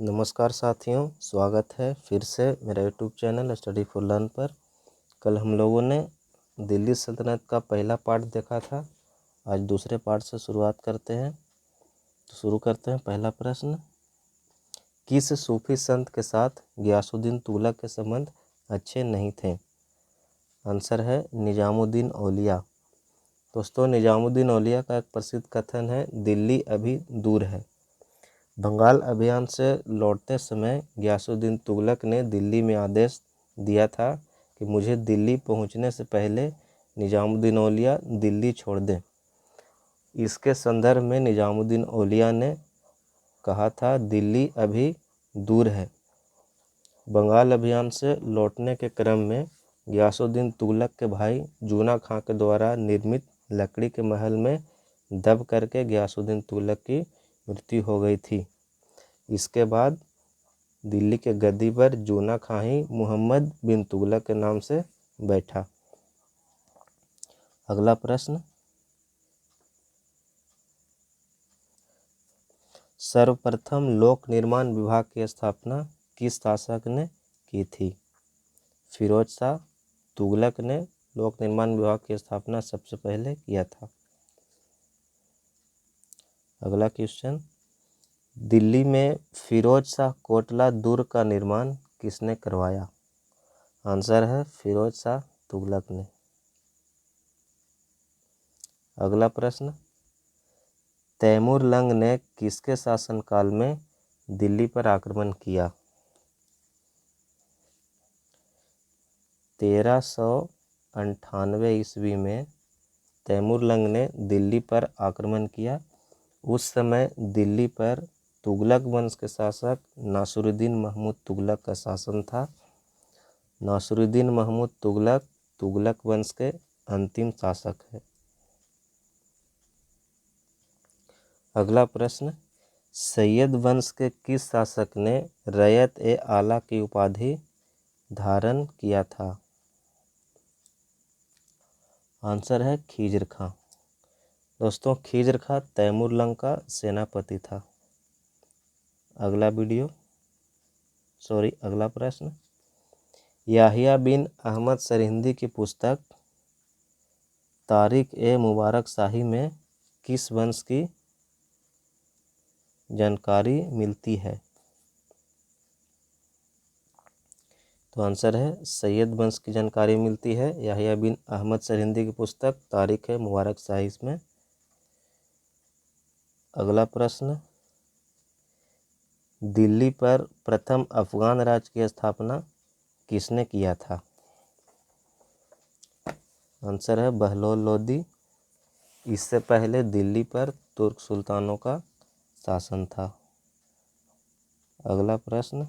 नमस्कार साथियों, स्वागत है फिर से मेरा YouTube channel study for learn पर। कल हम लोगों ने दिल्ली सल्तनत का पहला पार्ट देखा था। आज दूसरे पार्ट से शुरुआत करते हैं। तो शुरू करते हैं। पहला प्रश्न, किस सूफी संत के साथ गियासुद्दीन तुगलक के संबंध अच्छे नहीं थे? आंसर है निजामुद्दीन औलिया। दोस्तों, निजामुद्दीन औलिया का एक प्रसिद्ध कथन है, दिल्ली अभी दूर है। बंगाल अभियान से लौटते समय गियासुद्दीन तुगलक ने दिल्ली में आदेश दिया था कि मुझे दिल्ली पहुंचने से पहले निजामुद्दीन औलिया दिल्ली छोड़ दें। इसके संदर्भ में निजामुद्दीन औलिया ने कहा था, दिल्ली अभी दूर है। बंगाल अभियान से लौटने के क्रम में गियासुद्दीन तुगलक के भाई जूना खां के द्वारा निर्मित लकड़ी के महल में दब करके गियासुद्दीन तुगलक की मृत्यु हो गई थी। इसके बाद दिल्ली के गद्दी पर जूना खां ही मोहम्मद बिन तुगलक के नाम से बैठा। अगला प्रश्न, सर्वप्रथम लोक निर्माण विभाग की स्थापना किस शासक ने की थी? फिरोज शाह तुगलक ने लोक निर्माण विभाग की स्थापना सबसे पहले किया था। अगला क्वेश्चन, दिल्ली में फिरोज शाह कोटला दुर्ग का निर्माण किसने करवाया? आंसर है फिरोज शाह तुगलक ने। अगला प्रश्न, तैमूर लंग ने किसके शासनकाल में दिल्ली पर आक्रमण किया? 1398 ईस्वी में तैमूर लंग ने दिल्ली पर आक्रमण किया। उस समय दिल्ली पर तुगलक वंश के शासक नासिरुद्दीन महमूद तुगलक का शासन था। नासिरुद्दीन महमूद तुगलक तुगलक वंश के अंतिम शासक है। अगला प्रश्न, सैयद वंश के किस शासक ने रैयत-ए-आला की उपाधि धारण किया था? आंसर है खिज्र खां। दोस्तों, खिज्र खां तैमूर लंग का सेनापति था। अगला प्रश्न, याहिया बिन अहमद सरहिंदी की पुस्तक तारिख-ए-मुबारक शाही में किस वंश की जानकारी मिलती है? तो आंसर है सैयद वंश की जानकारी मिलती है याहिया बिन अहमद सरहिंदी की पुस्तक तारिख-ए-मुबारक शाही में। अगला प्रश्न, दिल्ली पर प्रथम अफगान राज की स्थापना किसने किया था? आंसर है बहलोल लोदी। इससे पहले दिल्ली पर तुर्क सुल्तानों का शासन था। अगला प्रश्न,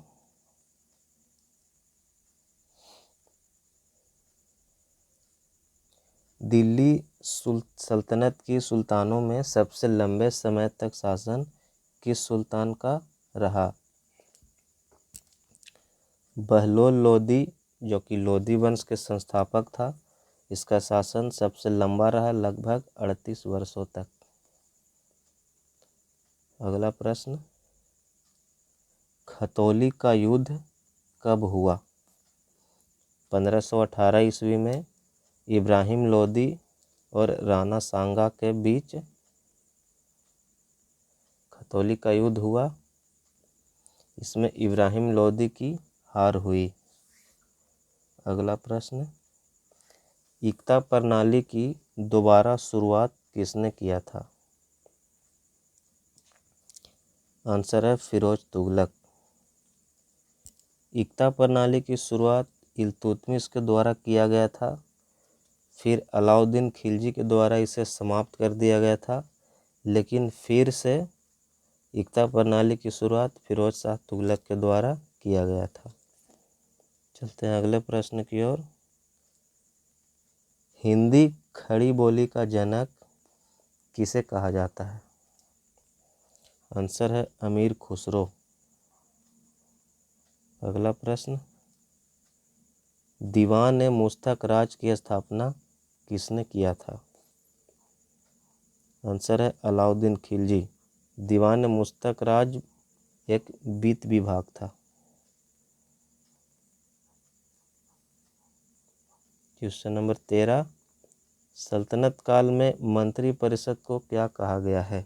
दिल्ली सल्तनत की सुल्तानों में सबसे लंबे समय तक शासन किस सुल्तान का रहा? बहलोल लोदी, जो कि लोदी वंश के संस्थापक था, इसका शासन सबसे लंबा रहा, लगभग 38 वर्षों तक। अगला प्रश्न, खतौली का युद्ध कब हुआ? 1518 ईस्वी में इब्राहिम लोदी और राणा सांगा के बीच खतौली का युद्ध हुआ। इसमें इब्राहिम लोदी की हार हुई। अगला प्रश्न, इक्ता प्रणाली की दोबारा शुरुआत किसने किया था? आंसर है फिरोज तुगलक। इक्ता प्रणाली की शुरुआत इल्तुतमिश के द्वारा किया गया था। फिर अलाउद्दीन खिलजी के द्वारा इसे समाप्त कर दिया गया था, लेकिन फिर से इक्ता प्रणाली की शुरुआत फिरोज शाह तुगलक के द्वारा किया गया था। चलते हैं अगले प्रश्न की ओर। हिंदी खड़ी बोली का जनक किसे कहा जाता है? आंसर है अमीर खुसरो। अगला प्रश्न, दीवान-ए-मुस्तक राज की स्थापना किसने किया था? आंसर है अलाउद्दीन खिलजी। दीवान-ए-मुस्तक राज एक वित्त विभाग था। क्वेश्चन नंबर 13, सल्तनत काल में मंत्री परिषद को क्या कहा गया है?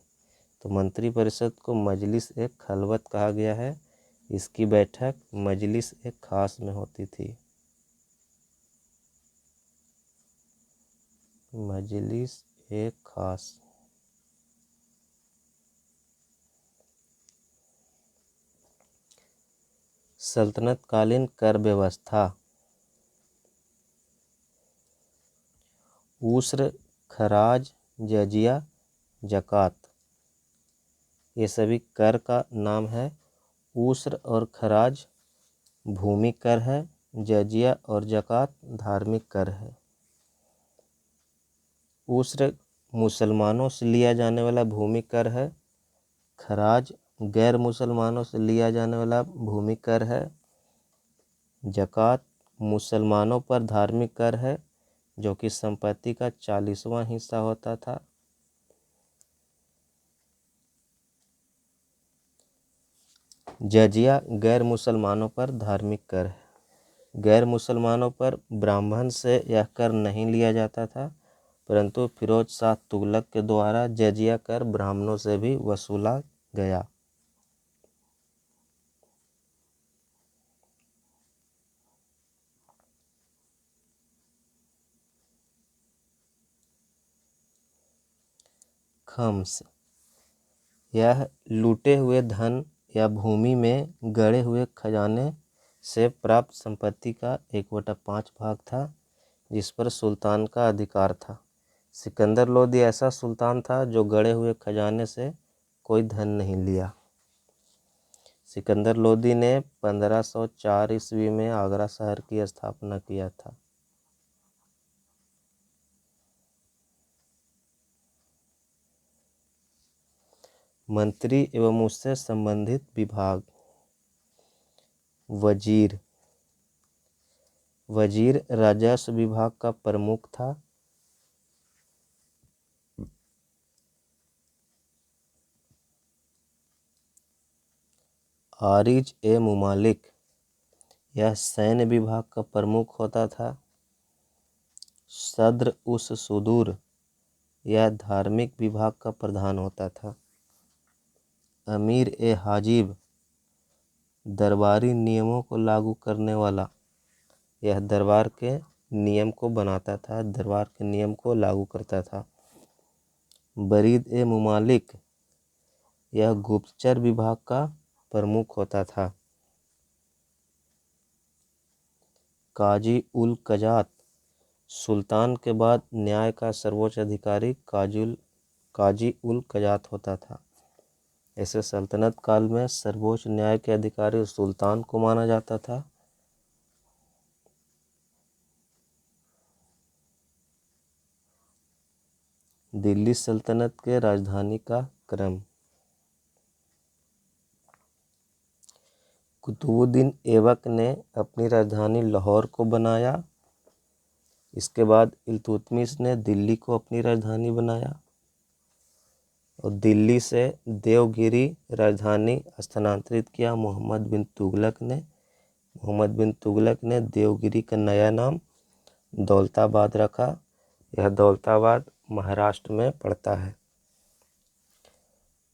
तो मंत्री परिषद को मजलिस ए खलवत कहा गया है। इसकी बैठक मजलिस ए खास में होती थी। मजलिस ए खास। सल्तनत कालीन कर व्यवस्था। ऊस्र, खराज, जजिया, जकात, ये सभी कर का नाम है। ऊस्र और खराज भूमि कर है, जजिया और जकात धार्मिक कर है। ऊस्र मुसलमानों से लिया जाने वाला भूमि कर है। खराज गैर मुसलमानों से लिया जाने वाला भूमि कर है। जकात मुसलमानों पर धार्मिक कर है, जो कि संपत्ति का 40वां हिस्सा होता था। जजिया गैर मुसलमानों पर धार्मिक कर है। गैर मुसलमानों पर ब्राह्मण से यह कर नहीं लिया जाता था, परंतु फिरोज शाह तुगलक के द्वारा जजिया कर ब्राह्मणों से भी वसूला गया। खम्स, यह लूटे हुए धन या भूमि में गड़े हुए खजाने से प्राप्त संपत्ति का 1/5 भाग था, जिस पर सुल्तान का अधिकार था। सिकंदर लोदी ऐसा सुल्तान था जो गड़े हुए खजाने से कोई धन नहीं लिया। सिकंदर लोदी ने 1504 ईस्वी में आगरा शहर की स्थापना किया था। मंत्री एवं उससे संबंधित विभाग। वजीर, वजीर राजस्व विभाग का प्रमुख था। आरिज ए मुमालिक, यह सैन्य विभाग का प्रमुख होता था। सद्र उस सुदूर, यह धार्मिक विभाग का प्रधान होता था। अमीर ए हाजिब, दरबारी नियमों को लागू करने वाला, यह दरबार के नियम को बनाता था, दरबार के नियम को लागू करता था। बरीद ए मुमालिक, यह गुप्तचर विभाग का प्रमुख होता था। काजी उल कजात, सुल्तान के बाद न्याय का सर्वोच्च अधिकारी काजी उल कजात होता था। ऐसे सल्तनत काल में सर्वोच्च न्याय के अधिकारी सुल्तान को माना जाता था। दिल्ली सल्तनत के राजधानी का क्रम। कुतुबुद्दीन ऐबक ने अपनी राजधानी लाहौर को बनाया। इसके बाद इल्तुतमिश ने दिल्ली को अपनी राजधानी बनाया और दिल्ली से देवगिरी राजधानी स्थानांतरित किया मोहम्मद बिन तुगलक ने देवगिरी का नया नाम दौलताबाद रखा। यह दौलताबाद महाराष्ट्र में पड़ता है।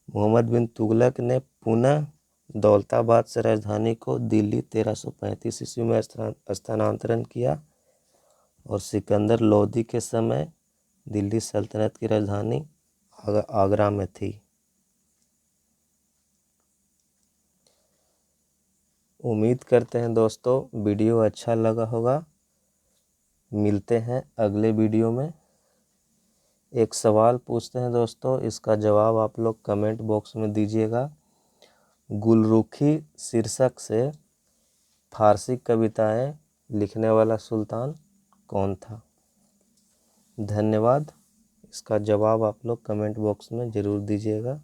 मोहम्मद बिन तुगलक ने पुनः दौलताबाद से राजधानी को दिल्ली 1335 ईस्वी में स्थानांतरण किया और सिकंदर लोदी के समय दिल्ली सल्तनत की राजधानी आगरा में थी। उम्मीद करते हैं दोस्तों वीडियो अच्छा लगा होगा। मिलते हैं अगले वीडियो में। एक सवाल पूछते हैं दोस्तों, इसका जवाब आप लोग कमेंट बॉक्स में दीजिएगा। गुलरुखी शीर्षक से फारसी कविताएं लिखने वाला सुल्तान कौन था? धन्यवाद। इसका जवाब आप लोग कमेंट बॉक्स में ज़रूर दीजिएगा।